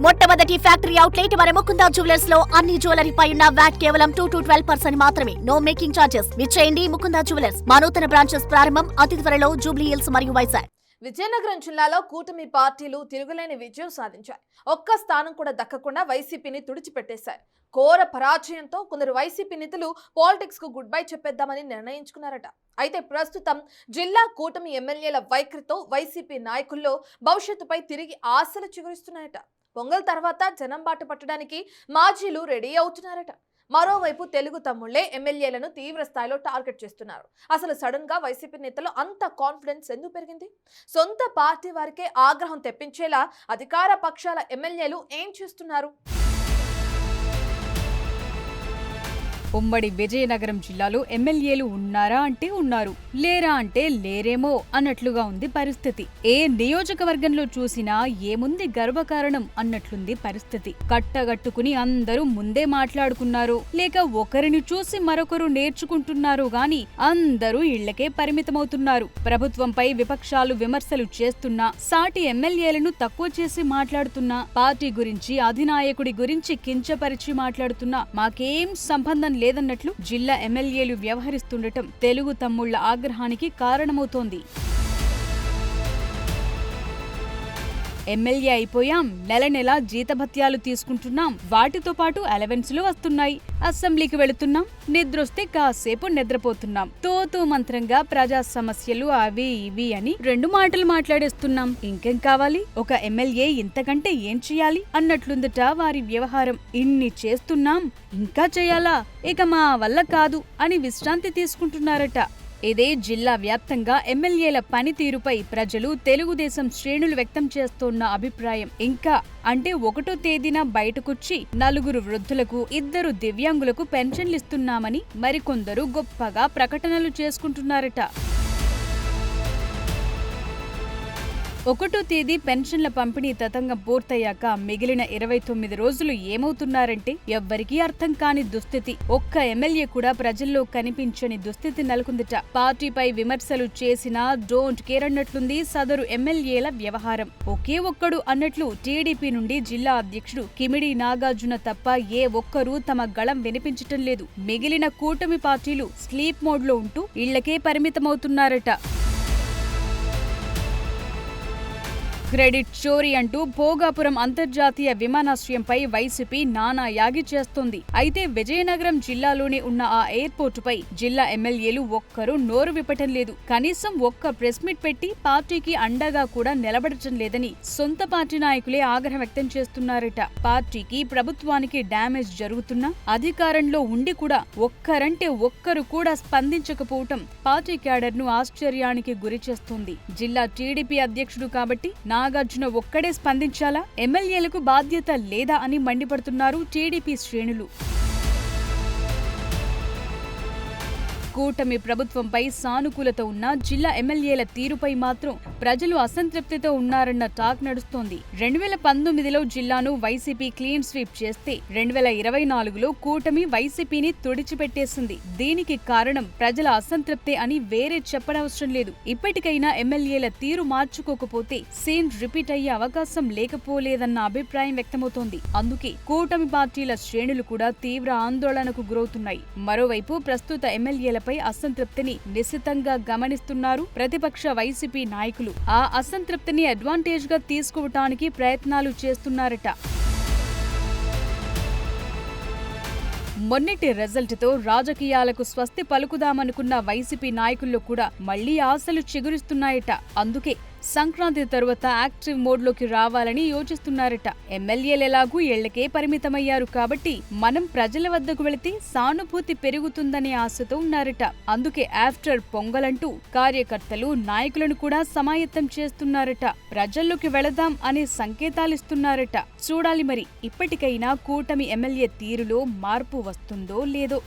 మొట్టమొదటి factory outlet మన Mukunda jewellers లో అన్ని జ్యువెలరీపై ఉన్న వ్యాట్ కేవలం 2 to 12% మాత్రమే. No making charges. విచ్చేయండి ముకుందా జ్యువెలర్స్. మా నూతన బ్రాంచెస్ ప్రారంభం అతి త్వరలో జూబ్లీ హిల్స్ మరియు వైజాగ్. విజయనగరం జిల్లాలో కూటమి పార్టీలు తిరుగులేని విజయం సాధించాయి. ఒక్క స్థానం కూడా దక్కకుండా వైసీపీని తుడిచిపెట్టేశాయి. ఘోర పరాజయంతో కొందరు వైసీపీ నేతలు పాలిటిక్స్ కు గుడ్ బై చెప్పేద్దామని నిర్ణయించుకున్నారట. అయితే ప్రస్తుతం జిల్లా కూటమి ఎమ్మెల్యేల వైఖరితో వైసీపీ నాయకుల్లో భవిష్యత్తుపై తిరిగి ఆశలు చిగురిస్తున్నాయట. పొంగల్ తర్వాత జనం బాట పట్టడానికి మాజీలు రెడీ అవుతున్నారట. మరోవైపు తెలుగు తమ్ముళ్లే ఎమ్మెల్యేలను తీవ్ర స్థాయిలో టార్గెట్ చేస్తున్నారు. అసలు సడన్ గా వైసీపీ నేతలు అంత కాన్ఫిడెన్స్ ఎందుకు పెరిగింది? సొంత పార్టీ వారికే ఆగ్రహం తెప్పించేలా అధికార పక్షాల ఎమ్మెల్యేలు ఏం చేస్తున్నారు? ఉమ్మడి విజయనగరం జిల్లాలో ఎమ్మెల్యేలు ఉన్నారా అంటే ఉన్నారు, లేరా అంటే లేరేమో అన్నట్లుగా ఉంది పరిస్థితి. ఏ నియోజకవర్గంలో చూసినా ఏముంది గర్వకారణం అన్నట్లుంది పరిస్థితి. కట్టగట్టుకుని అందరూ ముందే మాట్లాడుకున్నారు, లేక ఒకరిని చూసి మరొకరు నేర్చుకుంటున్నారు గాని అందరూ ఇళ్లకే పరిమితమవుతున్నారు. ప్రభుత్వంపై విపక్షాలు విమర్శలు చేస్తున్నా, సాటి ఎమ్మెల్యేలను తక్కువ చేసి మాట్లాడుతున్నా, పార్టీ గురించి అధినాయకుడి గురించి కించపరిచి మాట్లాడుతున్నా మాకేం సంబంధం లేదన్నట్లు జిల్లా ఎమ్మెల్యేలు వ్యవహరిస్తుండటం తెలుగు తమ్ముళ్ల ఆగ్రహానికి కారణమవుతోంది. ఎమ్మెల్యే అయిపోయాం, నెల నెల జీతభత్యాలు తీసుకుంటున్నాం, వాటితో పాటు అలవెన్సులు వస్తున్నాయి, అసెంబ్లీకి వెళుతున్నాం, నిద్రొస్తే కాసేపు నిద్రపోతున్నాం, తోతూ మంత్రంగా ప్రజా సమస్యలు అవి ఇవి అని 2 మాటలు మాట్లాడేస్తున్నాం, ఇంకేం కావాలి, ఒక ఎమ్మెల్యే ఇంతకంటే ఏం చెయ్యాలి అన్నట్లుందట వారి వ్యవహారం. ఇన్ని చేస్తున్నాం, ఇంకా చెయ్యాలా, ఇక మా వల్ల కాదు అని విశ్రాంతి తీసుకుంటున్నారట. ఇదే జిల్లా వ్యాప్తంగా ఎమ్మెల్యేల పనితీరుపై ప్రజలు, తెలుగుదేశం శ్రేణులు వ్యక్తం చేస్తోన్న అభిప్రాయం. ఇంకా అంటే 1వ తేదీన బయటకొచ్చి 4 వృద్ధులకు, 2 దివ్యాంగులకు పెన్షన్లిస్తున్నామని మరికొందరు గొప్పగా ప్రకటనలు చేసుకుంటున్నారట. 1వ తేదీ పెన్షన్ల పంపిణీ తతంగం పూర్తయ్యాక మిగిలిన 29 రోజులు ఏమవుతున్నారంటే ఎవ్వరికీ అర్థం కాని దుస్థితి. ఒక్క ఎమ్మెల్యే కూడా ప్రజల్లో కనిపించని దుస్థితి నెలకొందట. పార్టీపై విమర్శలు చేసినా డోంట్ కేర్ అన్నట్లుంది సదరు ఎమ్మెల్యేల వ్యవహారం. ఒకే ఒక్కడు అన్నట్లు టీడీపీ నుండి జిల్లా అధ్యక్షుడు కిమిడి నాగార్జున తప్ప ఏ ఒక్కరూ తమ గళం వినిపించటం లేదు. మిగిలిన కూటమి పార్టీలు స్లీప్ మోడ్లో ఉంటూ ఇళ్లకే పరిమితమవుతున్నారట. క్రెడిట్ చోరీ అంటూ భోగాపురం అంతర్జాతీయ విమానాశ్రయంపై వైసీపీ నానా యాగి చేస్తోంది. అయితే విజయనగరం జిల్లాలోనే ఉన్న ఆ ఎయిర్పోర్టుపై జిల్లా ఎమ్మెల్యేలు ఒక్కరూ నోరు విప్పటం లేదు. కనీసం ఒక్క ప్రెస్ మీట్ పెట్టి పార్టీకి అండగా కూడా నిలబడటం లేదని సొంత పార్టీ నాయకులే ఆగ్రహం వ్యక్తం చేస్తున్నారట. పార్టీకి, ప్రభుత్వానికి డ్యామేజ్ జరుగుతున్నా అధికారంలో ఉండి కూడా ఒక్కరంటే ఒక్కరు కూడా స్పందించకపోవటం పార్టీ క్యాడర్ ను ఆశ్చర్యానికి గురి చేస్తోంది. జిల్లా టీడీపీ అధ్యక్షుడు కాబట్టి నాగార్జున ఒక్కడే స్పందించాలా, ఎమ్మెల్యేలకు బాధ్యత లేదా అని మండిపడుతున్నారు టీడీపీ శ్రేణులు. కూటమి ప్రభుత్వంపై సానుకూలత ఉన్న జిల్లా ఎమ్మెల్యేల తీరుపై మాత్రం ప్రజలు అసంతృప్తితో ఉన్నారన్న టాక్ నడుస్తోంది. 2019లో జిల్లాను వైసీపీ క్లీన్ స్వీప్ చేస్తే 2024లో కూటమి వైసీపీని తుడిచిపెట్టేసింది. దీనికి కారణం ప్రజల అసంతృప్తే అని వేరే చెప్పనవసరం లేదు. ఇప్పటికైనా ఎమ్మెల్యేల తీరు మార్చుకోకపోతే సీన్ రిపీట్ అయ్యే అవకాశం లేకపోలేదన్న అభిప్రాయం వ్యక్తమవుతోంది. అందుకే కూటమి పార్టీల శ్రేణులు కూడా తీవ్ర ఆందోళనకు గురవుతున్నాయి. మరోవైపు ప్రస్తుత ఎమ్మెల్యేల అసంతృప్తిని నిశితంగా గమనిస్తున్నారు ప్రతిపక్ష వైసీపీ నాయకులు. ఆ అసంతృప్తిని అడ్వాంటేజ్ గా తీసుకోవటానికి ప్రయత్నాలు చేస్తున్నారట. మొన్నటి రిజల్ట్ తో రాజకీయాలకు స్వస్తి పలుకుదామనుకున్న వైసీపీ నాయకుల్లో కూడా మళ్లీ ఆశలు చిగురిస్తున్నాయట. అందుకే సంక్రాంతి తరువాత యాక్టివ్ మోడ్లోకి రావాలని యోచిస్తున్నారట. ఎమ్మెల్యేలెలాగూ ఇళ్లకే పరిమితమయ్యారు కాబట్టి మనం ప్రజల వద్దకు వెళితే సానుభూతి పెరుగుతుందనే ఆశతో ఉన్నారట. అందుకే ఆఫ్టర్ పొంగలంటూ కార్యకర్తలు, నాయకులను కూడా సమాయత్తం చేస్తున్నారట. ప్రజల్లోకి వెళదాం అనే సంకేతాలిస్తున్నారట. చూడాలి మరి ఇప్పటికైనా కూటమి ఎమ్మెల్యే తీరులో మార్పు వస్తుందో లేదో.